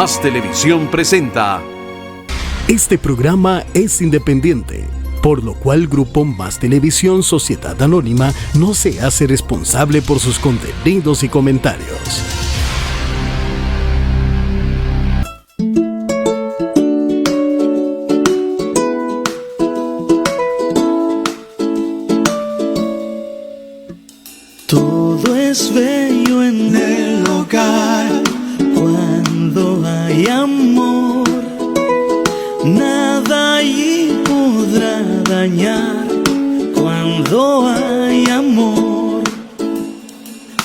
Más Televisión presenta. Este programa es independiente, por lo cual Grupo Más Televisión Sociedad Anónima no se hace responsable por sus contenidos y comentarios. Todo es bello en el hogar cuando hay amor. Nada allí podrá dañar cuando hay amor.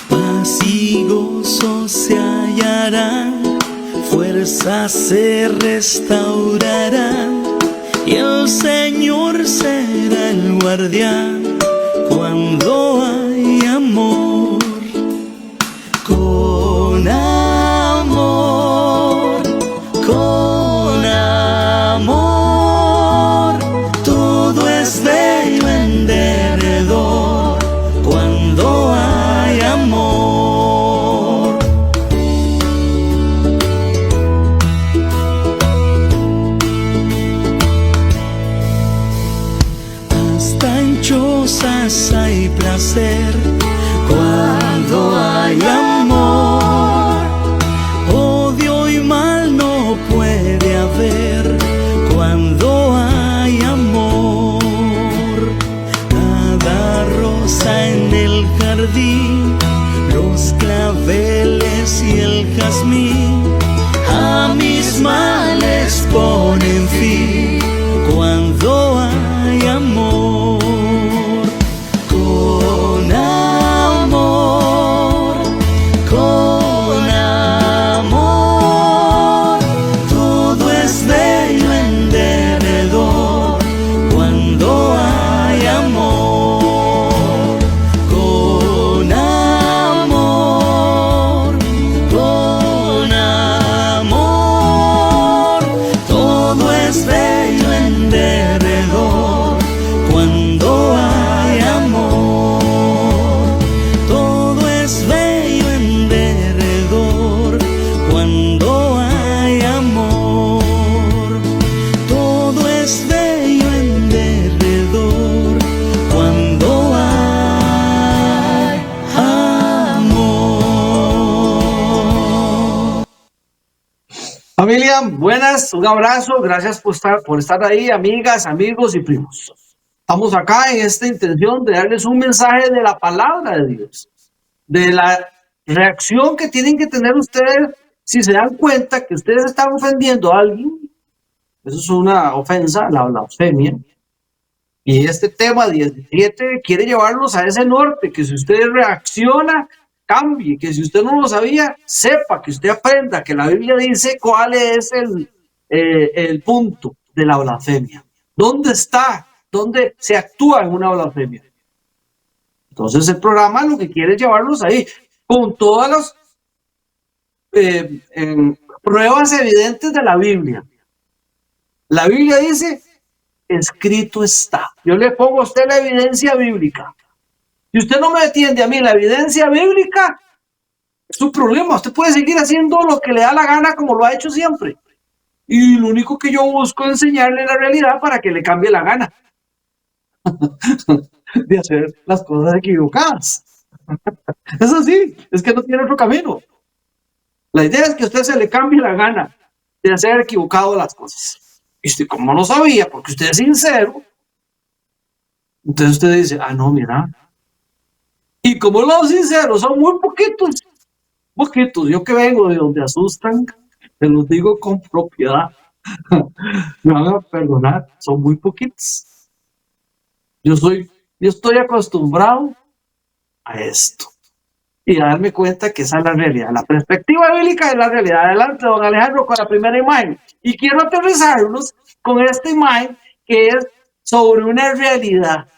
Paz y gozo se hallarán, fuerzas se restaurarán y el Señor será el guardián cuando hay amor. Con amor, con amor, todo es bello en derredor cuando hay amor. Hasta en chozas hay placer cuando hay amor. Odio y mal no puede haber cuando hay amor. Cada rosa en el jardín, los claveles y el jazmín a mis males ponen fin cuando hay amor. Con amor, con amor, todo es bello en derredor cuando hay amor. Con amor, con amor, todo es bello en derredor cuando hay amor. Todo es bello en derredor cuando hay amor. Todo es bello en derredor cuando hay amor. Familia, buenas, un abrazo, gracias por estar ahí, amigas, amigos y primos. Estamos acá en esta intención de darles un mensaje de la palabra de Dios, de la reacción que tienen que tener ustedes si se dan cuenta que ustedes están ofendiendo a alguien. Eso es una ofensa, la blasfemia. Y este tema 17 quiere llevarlos a ese norte, que si usted reacciona, cambie, que si usted no lo sabía, sepa, que usted aprenda, que la Biblia dice cuál es el punto de la blasfemia. ¿Dónde está? ¿Dónde se actúa en una blasfemia? Entonces el programa lo que quiere es llevarlos ahí, con todas las pruebas evidentes de la Biblia. La Biblia dice, escrito está. Yo le pongo a usted la evidencia bíblica. Si usted no me atiende a mí la evidencia bíblica, es su problema. Usted puede seguir haciendo lo que le da la gana como lo ha hecho siempre. Y lo único que yo busco es enseñarle la realidad para que le cambie la gana de hacer las cosas equivocadas. Es así, es que no tiene otro camino. La idea es que a usted se le cambie la gana de hacer equivocado las cosas. Y usted, como no sabía, porque usted es sincero, entonces usted dice, no, mira. Y como los sinceros son muy poquitos, yo que vengo de donde asustan, te los digo con propiedad, me van a perdonar, son muy poquitos. Yo estoy acostumbrado a esto y a darme cuenta que esa es la realidad. La perspectiva bíblica es la realidad. Adelante, don Alejandro, con la primera imagen. Y quiero aterrizarlos con esta imagen que es sobre una realidad.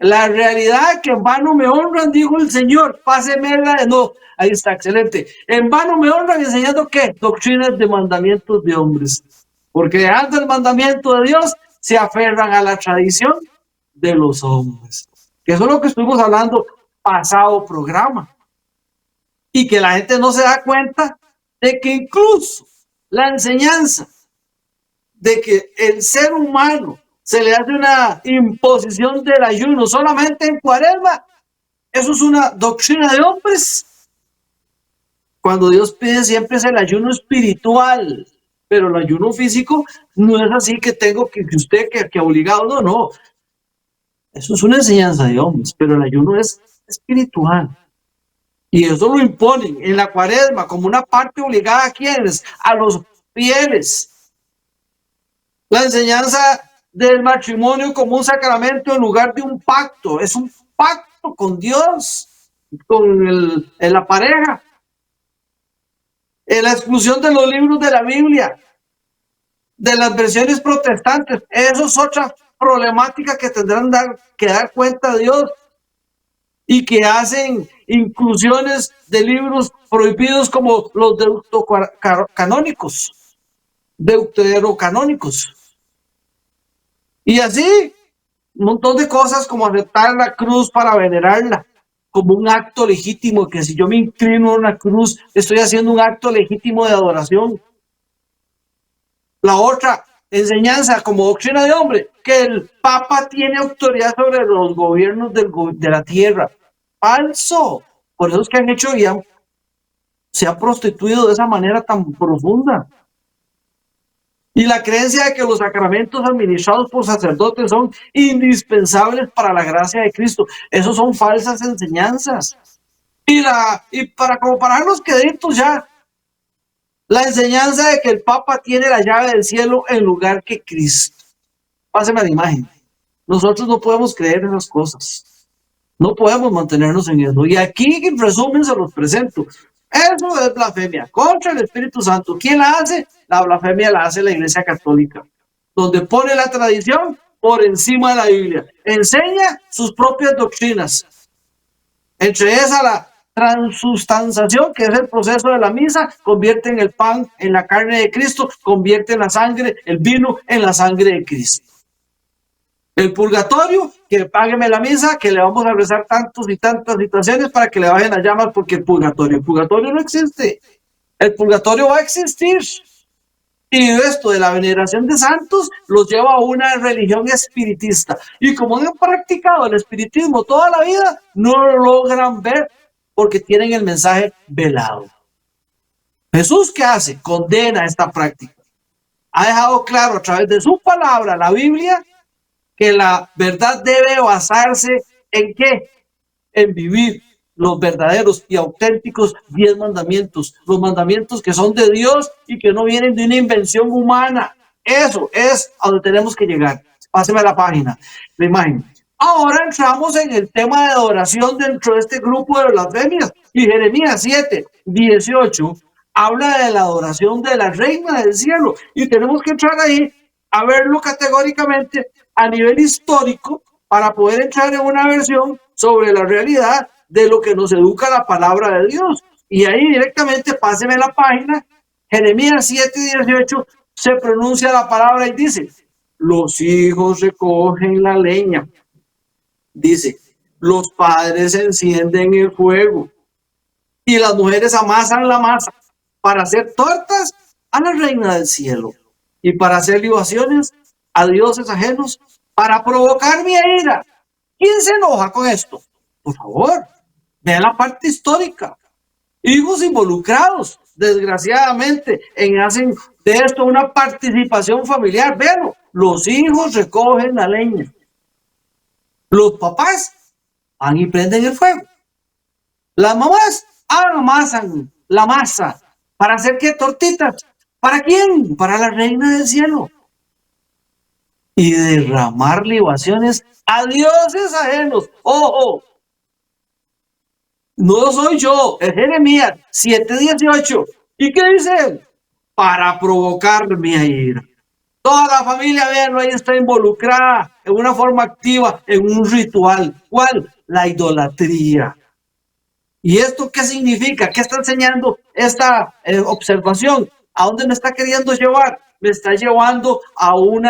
La realidad que en vano me honran, dijo el Señor. Pásemela de nuevo. Ahí está, excelente. En vano me honran enseñando ¿qué? Doctrinas de mandamientos de hombres. Porque dejando el mandamiento de Dios, se aferran a la tradición de los hombres. Que eso es lo que estuvimos hablando pasado programa. Y que la gente no se da cuenta de que incluso la enseñanza de que el ser humano se le hace una imposición del ayuno solamente en Cuaresma, eso es una doctrina de hombres. Cuando Dios pide siempre es el ayuno espiritual, pero el ayuno físico no es así que tengo que usted que obligado, no, no. Eso es una enseñanza de hombres, pero el ayuno es espiritual. Y eso lo imponen en la Cuaresma como una parte obligada a quienes, a los fieles. La enseñanza del matrimonio como un sacramento en lugar de un pacto, es un pacto con Dios, con la pareja. La exclusión de los libros de la Biblia, de las versiones protestantes, eso es otra problemática que tendrán que dar cuenta a Dios, y que hacen inclusiones de libros prohibidos como los deuterocanónicos. Y así, un montón de cosas como aceptar la cruz para venerarla como un acto legítimo, que si yo me inclino a una cruz, estoy haciendo un acto legítimo de adoración. La otra enseñanza como doctrina de hombre, que el Papa tiene autoridad sobre los gobiernos de la tierra. Falso. Por eso es que han hecho y se ha prostituido de esa manera tan profunda. Y la creencia de que los sacramentos administrados por sacerdotes son indispensables para la gracia de Cristo. Esos son falsas enseñanzas. Y para comparar los queditos ya, la enseñanza de que el Papa tiene la llave del cielo en lugar que Cristo. Páseme la imagen. Nosotros no podemos creer en esas cosas. No podemos mantenernos en eso. Y aquí, en resumen, se los presento. Eso es blasfemia contra el Espíritu Santo. ¿Quién la hace? La blasfemia la hace la Iglesia Católica, donde pone la tradición por encima de la Biblia. Enseña sus propias doctrinas. Entre esas, la transustanciación, que es el proceso de la misa, convierte en el pan en la carne de Cristo, convierte en la sangre, el vino en la sangre de Cristo. El purgatorio, que págueme la misa, que le vamos a rezar tantos y tantas situaciones para que le bajen las llamas, porque el purgatorio no existe. El purgatorio va a existir. Y esto de la veneración de santos los lleva a una religión espiritista. Y como han practicado el espiritismo toda la vida, no lo logran ver porque tienen el mensaje velado. Jesús, ¿qué hace? Condena esta práctica. Ha dejado claro a través de su palabra, la Biblia, que la verdad debe basarse en ¿qué? En vivir los verdaderos y auténticos 10 mandamientos. Los mandamientos que son de Dios y que no vienen de una invención humana. Eso es a donde tenemos que llegar. Páseme a la página, la imagen. Ahora entramos en el tema de adoración dentro de este grupo de blasfemias. Y Jeremías 7:18 habla de la adoración de la reina del cielo. Y tenemos que entrar ahí a verlo categóricamente a nivel histórico para poder entrar en una versión sobre la realidad de lo que nos educa la palabra de Dios. Y ahí directamente, páseme la página, Jeremías 7:18, se pronuncia la palabra y dice: los hijos recogen la leña. Dice: los padres encienden el fuego y las mujeres amasan la masa para hacer tortas a la reina del cielo y para hacer libaciones a dioses ajenos, para provocar mi ira. ¿Quién se enoja con esto? Por favor, vean la parte histórica. Hijos involucrados, desgraciadamente, hacen de esto una participación familiar. Vean, los hijos recogen la leña. Los papás van y prenden el fuego. Las mamás amasan la masa. ¿Para hacer qué? Tortitas. ¿Para quién? Para la reina del cielo. Y derramar libaciones a dioses ajenos. ¡Ojo! No soy yo, es Jeremías 7:18. ¿Y qué dice? Para provocar mi ira. Toda la familia, veanlo, ahí está involucrada en una forma activa, en un ritual. ¿Cuál? La idolatría. ¿Y esto qué significa? ¿Qué está enseñando esta observación? ¿A dónde me está queriendo llevar? Me está llevando a un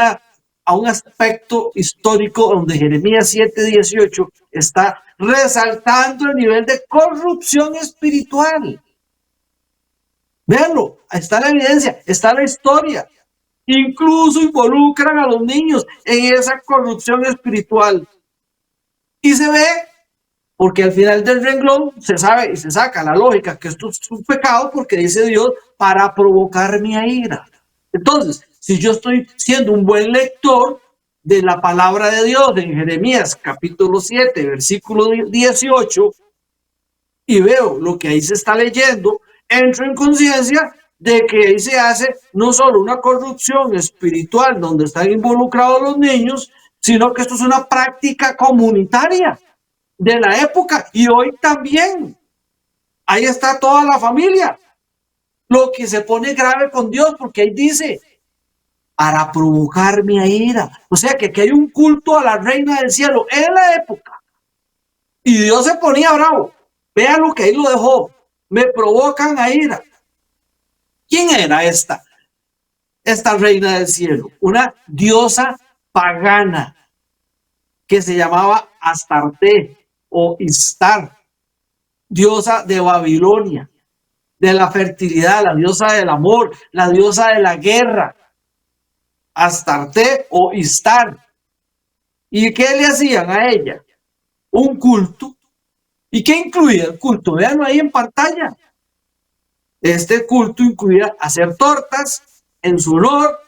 aspecto histórico donde Jeremías 7:18 está resaltando el nivel de corrupción espiritual. Véanlo, está la evidencia, está la historia. Incluso involucran a los niños en esa corrupción espiritual. Y se ve, porque al final del renglón se sabe y se saca la lógica que esto es un pecado, porque dice Dios, para provocar mi ira. Entonces, si yo estoy siendo un buen lector de la palabra de Dios en Jeremías capítulo 7, versículo 18, y veo lo que ahí se está leyendo, entro en conciencia de que ahí se hace no solo una corrupción espiritual donde están involucrados los niños, sino que esto es una práctica comunitaria de la época y hoy también. Ahí está toda la familia. Lo que se pone grave con Dios, porque ahí dice, para provocar mi ira. O sea que aquí hay un culto a la reina del cielo en la época. Y Dios se ponía bravo. Vean lo que ahí lo dejó. Me provocan a ira. ¿Quién era esta reina del cielo? Una diosa pagana que se llamaba Astarte o Istar, diosa de Babilonia, de la fertilidad, la diosa del amor, la diosa de la guerra. Astarte o Istar. ¿Y qué le hacían a ella? Un culto. ¿Y qué incluía el culto? Veanlo ahí en pantalla. Este culto incluía hacer tortas en su honor,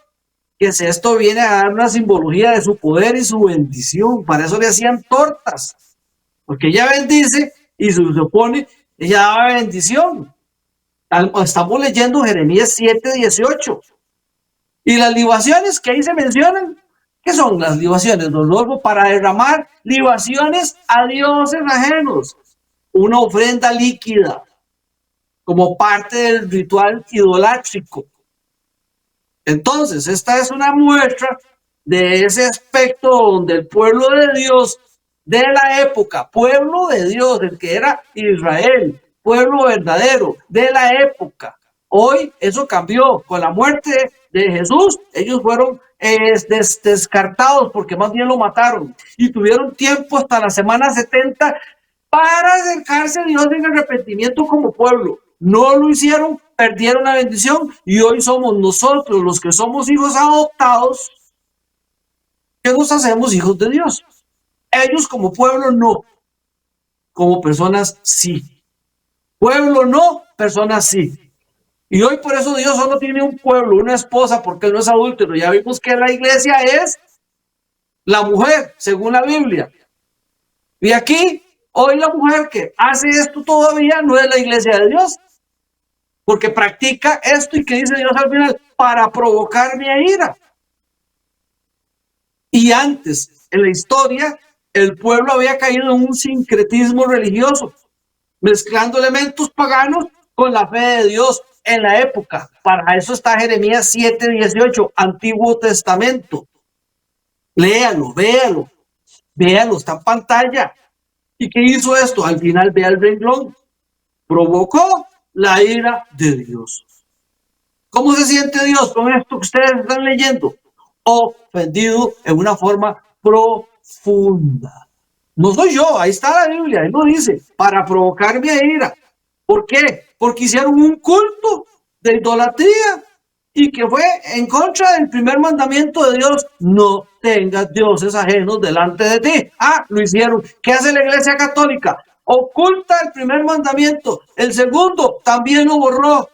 que esto viene a dar una simbología de su poder y su bendición. Para eso le hacían tortas, porque ella bendice y se supone ella daba bendición. Estamos leyendo Jeremías 7:18. Y las libaciones que ahí se mencionan, ¿qué son las libaciones, don Rodolfo? Para derramar libaciones a dioses ajenos, una ofrenda líquida, como parte del ritual idolátrico. Entonces, esta es una muestra de ese aspecto donde el pueblo de Dios de la época, pueblo de Dios, el que era Israel, pueblo verdadero de la época. Hoy eso cambió. Con la muerte de Jesús, ellos fueron descartados porque más bien lo mataron y tuvieron tiempo hasta la semana 70 para acercarse a Dios en arrepentimiento como pueblo. No lo hicieron, perdieron la bendición y hoy somos nosotros los que somos hijos adoptados que nos hacemos hijos de Dios. Ellos como pueblo no, como personas sí. Pueblo no, personas sí. Y hoy por eso Dios solo tiene un pueblo, una esposa, porque él no es adúltero. Ya vimos que la iglesia es la mujer, según la Biblia. Y aquí, hoy la mujer que hace esto todavía no es la iglesia de Dios, porque practica esto y que dice Dios al final, para provocar mi ira. Y antes, en la historia, el pueblo había caído en un sincretismo religioso, mezclando elementos paganos con la fe de Dios en la época. Para eso está Jeremías 7:18, Antiguo Testamento. Léalo, véalo, está en pantalla. ¿Y qué hizo esto? Al final vea el renglón. Provocó la ira de Dios. ¿Cómo se siente Dios con esto que ustedes están leyendo? Ofendido en una forma profunda. No soy yo, ahí está la Biblia, ahí lo dice, para provocar mi ira. ¿Por qué? Porque hicieron un culto de idolatría y que fue en contra del primer mandamiento de Dios, no tengas dioses ajenos delante de ti. Lo hicieron. ¿Qué hace la Iglesia Católica? Oculta el primer mandamiento. El segundo también lo borró.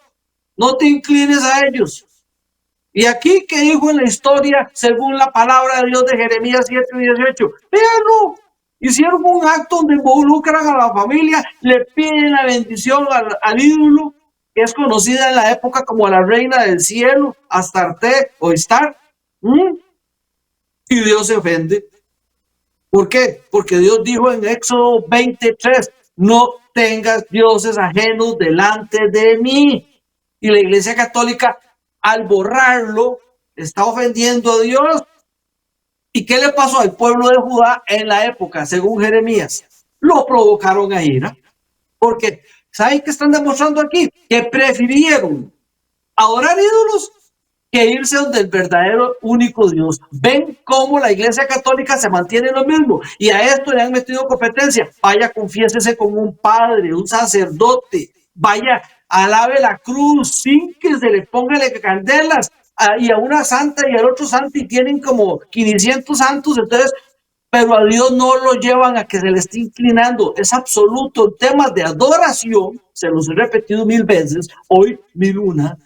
No te inclines a ellos. Y aquí, ¿qué dijo en la historia según la palabra de Dios de Jeremías 7:18? Véanlo. Hicieron un acto donde involucran a la familia, le piden la bendición al ídolo, que es conocida en la época como la reina del cielo, Astarte o Istar. Y Dios se ofende. ¿Por qué? Porque Dios dijo en Éxodo 23, no tengas dioses ajenos delante de mí. Y la Iglesia Católica, al borrarlo, está ofendiendo a Dios. ¿Y qué le pasó al pueblo de Judá en la época, según Jeremías? Lo provocaron a ira. Porque, ¿saben qué están demostrando aquí? Que prefirieron adorar ídolos que irse donde el verdadero único Dios. Ven cómo la Iglesia Católica se mantiene lo mismo. Y a esto le han metido competencia. Vaya, confiésese con un padre, un sacerdote. Vaya, alabe la cruz sin que se le ponga candelas, y a una santa y al otro santo, y tienen como 500 santos, entonces, pero a Dios no lo llevan a que se le esté inclinando. Es absoluto. Temas de adoración, se los he repetido 1000 veces, hoy 1001,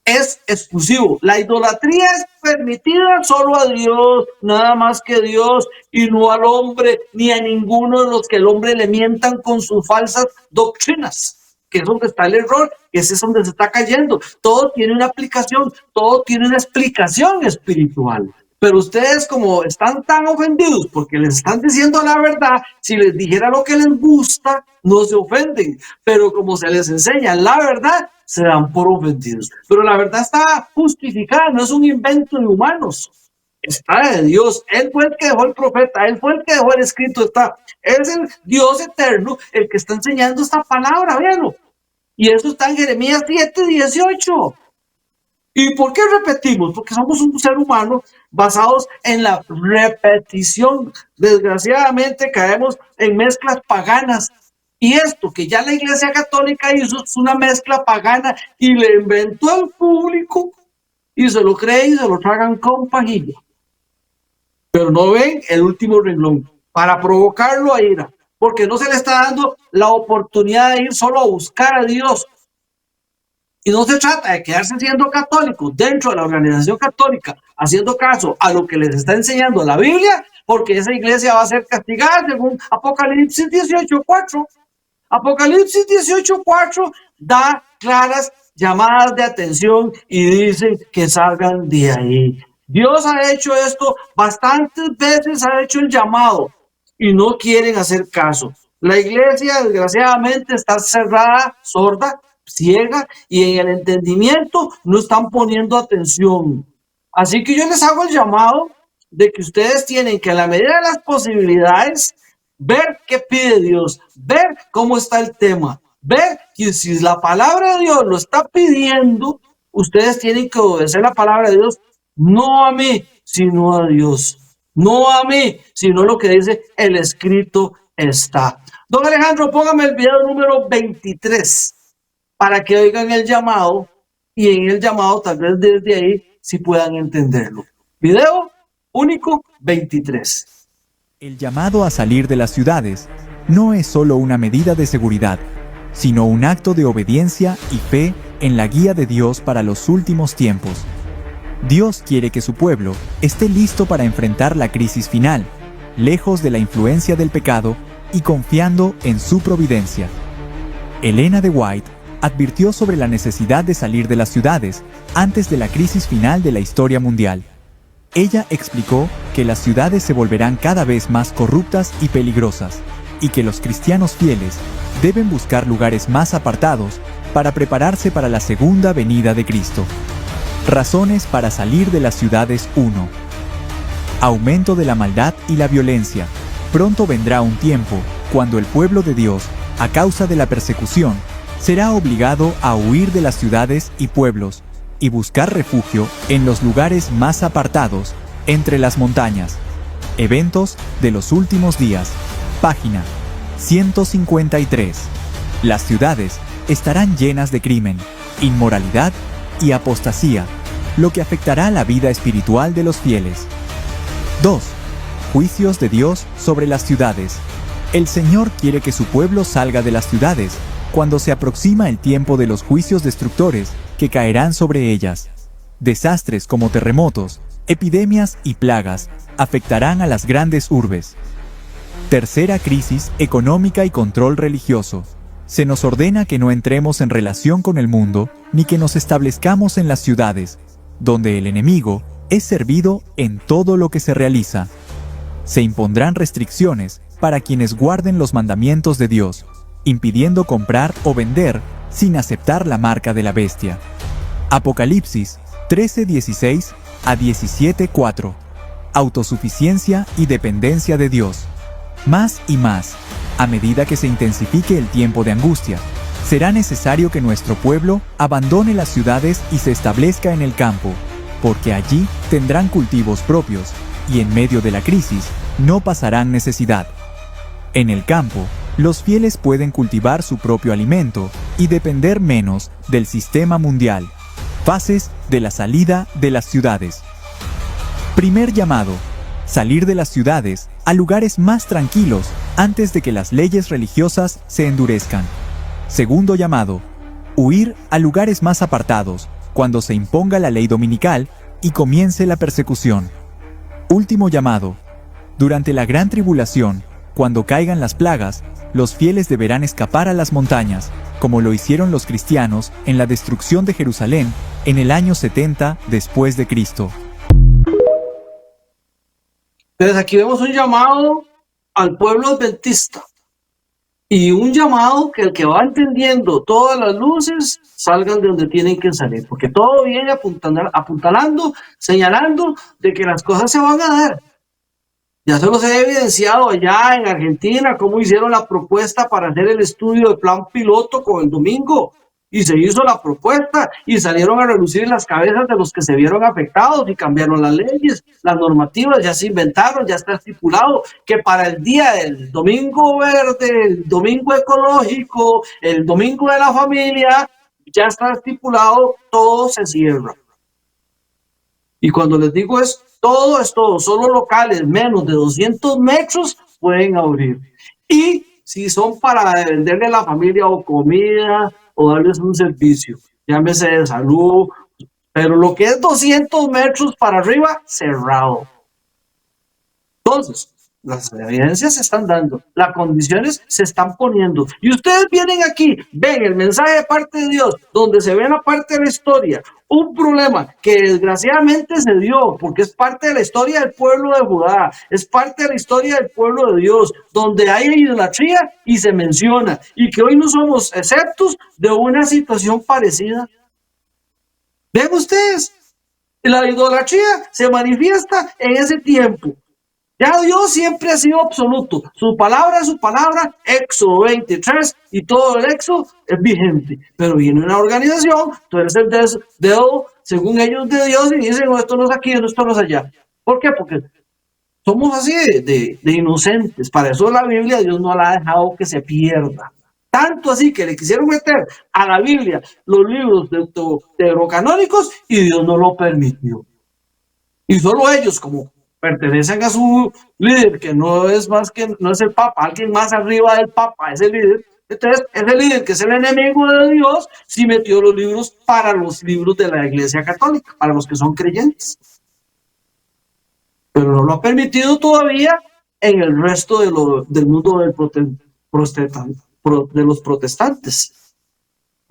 es exclusivo. La idolatría es permitida solo a Dios, nada más que Dios, y no al hombre, ni a ninguno de los que el hombre le mientan con sus falsas doctrinas, que es donde está el error, ese es donde se está cayendo. Todo tiene una aplicación, todo tiene una explicación espiritual. Pero ustedes, como están tan ofendidos porque les están diciendo la verdad, si les dijera lo que les gusta, no se ofenden. Pero como se les enseña la verdad, se dan por ofendidos. Pero la verdad está justificada, no es un invento de humanos. Está de Dios. Él fue el que dejó el profeta, él fue el que dejó el escrito. Es el Dios eterno el que está enseñando esta palabra, véanlo. Y eso está en Jeremías 7:18. ¿Y por qué repetimos? Porque somos un ser humano basados en la repetición. Desgraciadamente caemos en mezclas paganas. Y esto que ya la Iglesia Católica hizo es una mezcla pagana y le inventó al público y se lo creen y se lo tragan con pajilla. Pero no ven el último renglón para provocarlo a ira, porque no se le está dando la oportunidad de ir solo a buscar a Dios. Y no se trata de quedarse siendo católico dentro de la organización católica, haciendo caso a lo que les está enseñando la Biblia, porque esa iglesia va a ser castigada según Apocalipsis 18:4. Apocalipsis 18:4 da claras llamadas de atención y dice que salgan de ahí. Dios ha hecho esto bastantes veces, ha hecho el llamado y no quieren hacer caso. La iglesia, desgraciadamente, está cerrada, sorda, ciega, y en el entendimiento no están poniendo atención. Así que yo les hago el llamado de que ustedes tienen que, a la medida de las posibilidades, ver qué pide Dios, ver cómo está el tema, ver que si la palabra de Dios lo está pidiendo, ustedes tienen que obedecer la palabra de Dios, no a mí, sino a Dios. No a mí, sino lo que dice el escrito está. Don Alejandro, póngame el video número 23. Para que oigan el llamado, y en el llamado tal vez desde ahí sí puedan entenderlo. Video único 23. El llamado a salir de las ciudades no es solo una medida de seguridad, sino un acto de obediencia y fe en la guía de Dios para los últimos tiempos. Dios quiere que su pueblo esté listo para enfrentar la crisis final, lejos de la influencia del pecado y confiando en su providencia. Elena de White advirtió sobre la necesidad de salir de las ciudades antes de la crisis final de la historia mundial. Ella explicó que las ciudades se volverán cada vez más corruptas y peligrosas, y que los cristianos fieles deben buscar lugares más apartados para prepararse para la segunda venida de Cristo. Razones para salir de las ciudades 1. Aumento de la maldad y la violencia. Pronto vendrá un tiempo cuando el pueblo de Dios, a causa de la persecución, será obligado a huir de las ciudades y pueblos y buscar refugio en los lugares más apartados, entre las montañas. Eventos de los últimos días. Página 153. Las ciudades estarán llenas de crimen, inmoralidad y apostasía, lo que afectará la vida espiritual de los fieles. 2. Juicios de Dios sobre las ciudades. El Señor quiere que su pueblo salga de las ciudades cuando se aproxima el tiempo de los juicios destructores que caerán sobre ellas. Desastres como terremotos, epidemias y plagas afectarán a las grandes urbes. Tercera crisis económica y control religioso. Se nos ordena que no entremos en relación con el mundo ni que nos establezcamos en las ciudades, donde el enemigo es servido en todo lo que se realiza. Se impondrán restricciones para quienes guarden los mandamientos de Dios, impidiendo comprar o vender sin aceptar la marca de la bestia. Apocalipsis 13:16 a 17:4. Autosuficiencia y dependencia de Dios. Más y más, a medida que se intensifique el tiempo de angustia, será necesario que nuestro pueblo abandone las ciudades y se establezca en el campo, porque allí tendrán cultivos propios y en medio de la crisis no pasarán necesidad. En el campo, los fieles pueden cultivar su propio alimento y depender menos del sistema mundial. Fases de la salida de las ciudades. Primer llamado: salir de las ciudades a lugares más tranquilos antes de que las leyes religiosas se endurezcan. Segundo llamado: huir a lugares más apartados cuando se imponga la ley dominical y comience la persecución. Último llamado: durante la gran tribulación, cuando caigan las plagas, los fieles deberán escapar a las montañas, como lo hicieron los cristianos en la destrucción de Jerusalén en el año 70 después de Cristo. Entonces aquí vemos un llamado al pueblo adventista y un llamado que el que va entendiendo todas las luces salgan de donde tienen que salir, porque todo viene apuntalando, señalando de que las cosas se van a dar. Ya se los he evidenciado allá en Argentina, cómo hicieron la propuesta para hacer el estudio de plan piloto con el domingo. Y se hizo la propuesta y salieron a relucir las cabezas de los que se vieron afectados y cambiaron las leyes, las normativas, ya se inventaron, ya está estipulado que para el día del domingo verde, el domingo ecológico, el domingo de la familia, ya está estipulado, todo se cierra. Y cuando les digo es todo, solo locales menos de 200 metros pueden abrir. Y si son para venderle a la familia o comida o darles un servicio, llámese de salud, pero lo que es 200 metros para arriba, cerrado. Entonces, las evidencias se están dando, las condiciones se están poniendo. Y ustedes vienen aquí, ven el mensaje de parte de Dios, donde se ve la parte de la historia, un problema que desgraciadamente se dio, porque es parte de la historia del pueblo de Judá, es parte de la historia del pueblo de Dios, donde hay idolatría y se menciona, y que hoy no somos exceptos de una situación parecida. Ven ustedes, la idolatría se manifiesta en ese tiempo. Ya Dios siempre ha sido absoluto. Su palabra es su palabra, Éxodo 23, y todo el Éxodo es vigente. Pero viene una organización, tú eres el dedo, según ellos, de Dios, y dicen, no, esto no es aquí, esto no es allá. ¿Por qué? Porque somos así de inocentes. Para eso la Biblia Dios no la ha dejado que se pierda. Tanto así que le quisieron meter a la Biblia los libros deuterocanónicos y Dios no lo permitió. Y solo ellos, como pertenecen a su líder, que no es el Papa, alguien más arriba del Papa es el líder. Entonces, ese líder, que es el enemigo de Dios, sí metió los libros para los libros de la Iglesia Católica, para los que son creyentes. Pero no lo ha permitido todavía en el resto del mundo de los protestantes.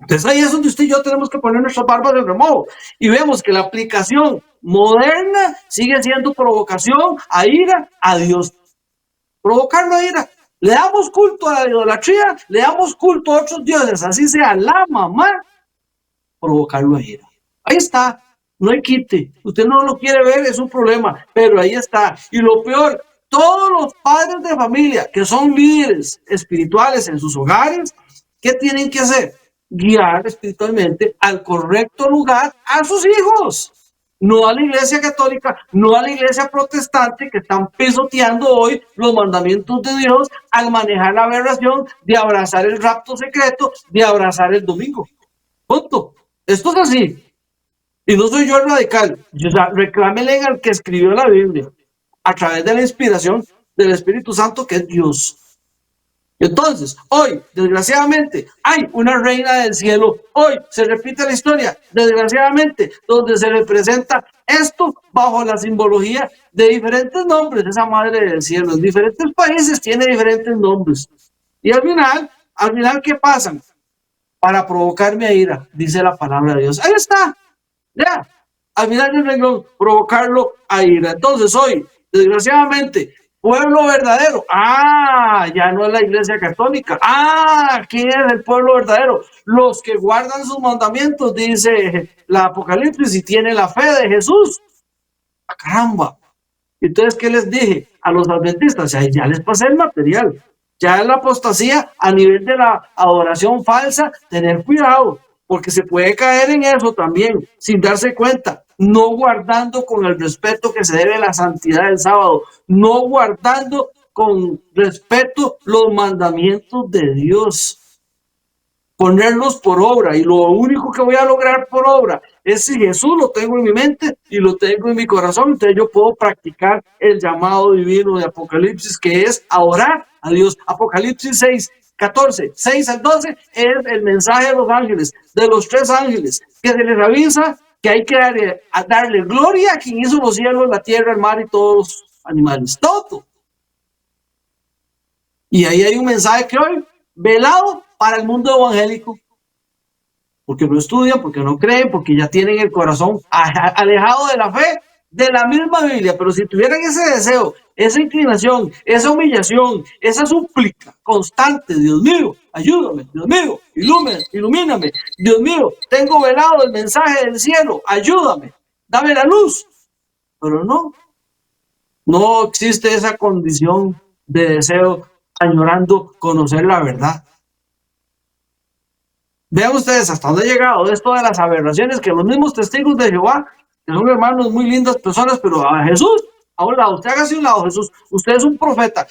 Entonces ahí es donde usted y yo tenemos que poner nuestras barbas de remojo y vemos que la aplicación moderna sigue siendo provocación a ira a Dios. Provocarlo a ira. Le damos culto a la idolatría, le damos culto a otros dioses, así sea la mamá, provocarlo a ira. Ahí está, no hay quite. Usted no lo quiere ver, es un problema, pero ahí está. Y lo peor, todos los padres de familia que son líderes espirituales en sus hogares, ¿qué tienen que hacer? Guiar espiritualmente al correcto lugar a sus hijos, no a la Iglesia Católica, no a la Iglesia Protestante, que están pisoteando hoy los mandamientos de Dios al manejar la aberración de abrazar el rapto secreto, de abrazar el domingo. Punto. Esto es así. Y no soy yo el radical. Reclámenle al que escribió la Biblia a través de la inspiración del Espíritu Santo, que es Dios. Entonces, hoy, desgraciadamente, hay una reina del cielo. Hoy se repite la historia, desgraciadamente, donde se representa esto bajo la simbología de diferentes nombres. Esa madre del cielo, en diferentes países tiene diferentes nombres. Y al final, ¿qué pasan? Para provocarme a ira, dice la palabra de Dios. Ahí está, ya. Al final del renglón, provocarlo a ira. Entonces, hoy, desgraciadamente, pueblo verdadero. Ya no es la Iglesia Católica. ¿Quién es el pueblo verdadero? Los que guardan sus mandamientos, dice la Apocalipsis, y tiene la fe de Jesús. ¡Caramba! Entonces, ¿qué les dije a los adventistas? Ya les pasé el material. Ya es la apostasía a nivel de la adoración falsa. Tener cuidado, porque se puede caer en eso también, sin darse cuenta. No guardando con el respeto que se debe a la santidad del sábado, no guardando con respeto los mandamientos de Dios. ponerlos por obra, y lo único que voy a lograr por obra es si Jesús lo tengo en mi mente y lo tengo en mi corazón. Entonces yo puedo practicar el llamado divino de Apocalipsis, que es adorar a Dios. Apocalipsis 6:14, 6 al 12 es el mensaje de los ángeles, de los 3 ángeles, que se les avisa que hay que darle gloria a quien hizo los cielos, la tierra, el mar y todos los animales, todo. Y ahí hay un mensaje que hoy velado para el mundo evangélico, porque no estudian, porque no creen, porque ya tienen el corazón alejado de la fe de la misma Biblia. Pero si tuvieran ese deseo, esa inclinación, esa humillación, esa súplica constante: Dios mío, ayúdame, Dios mío, ilumíname, Dios mío, tengo velado el mensaje del cielo, ayúdame, dame la luz. Pero no existe esa condición de deseo, añorando conocer la verdad. Vean ustedes hasta dónde ha llegado esto de las aberraciones, que los mismos testigos de Jehová, que son hermanos muy lindas personas, pero a Jesús, a un lado, usted hágase a un lado, Jesús, usted es un profeta.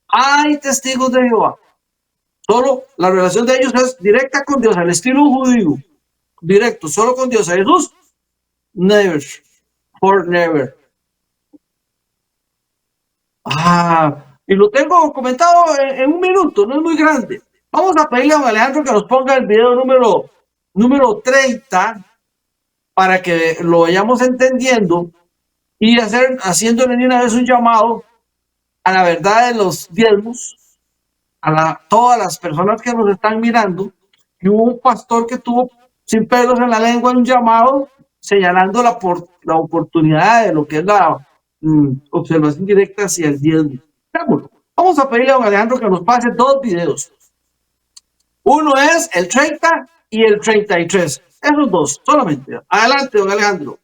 Hay testigos de Jehová. Solo la relación de ellos es directa con Dios, al estilo judío. Directo, solo con Dios. A Jesús, never, for never. Y lo tengo comentado en un minuto, no es muy grande. Vamos a pedirle a don Alejandro que nos ponga el video número 30 para que lo vayamos entendiendo y haciéndole de una vez un llamado a la verdad de los diezmos, a todas las personas que nos están mirando. Que hubo un pastor que tuvo sin pelos en la lengua un llamado señalando la oportunidad de lo que es la observación directa hacia el diezmo. Vamos a pedirle a don Alejandro que nos pase 2 videos. Uno es el 30 y el 33. Esos 2 solamente. Adelante, don Alejandro.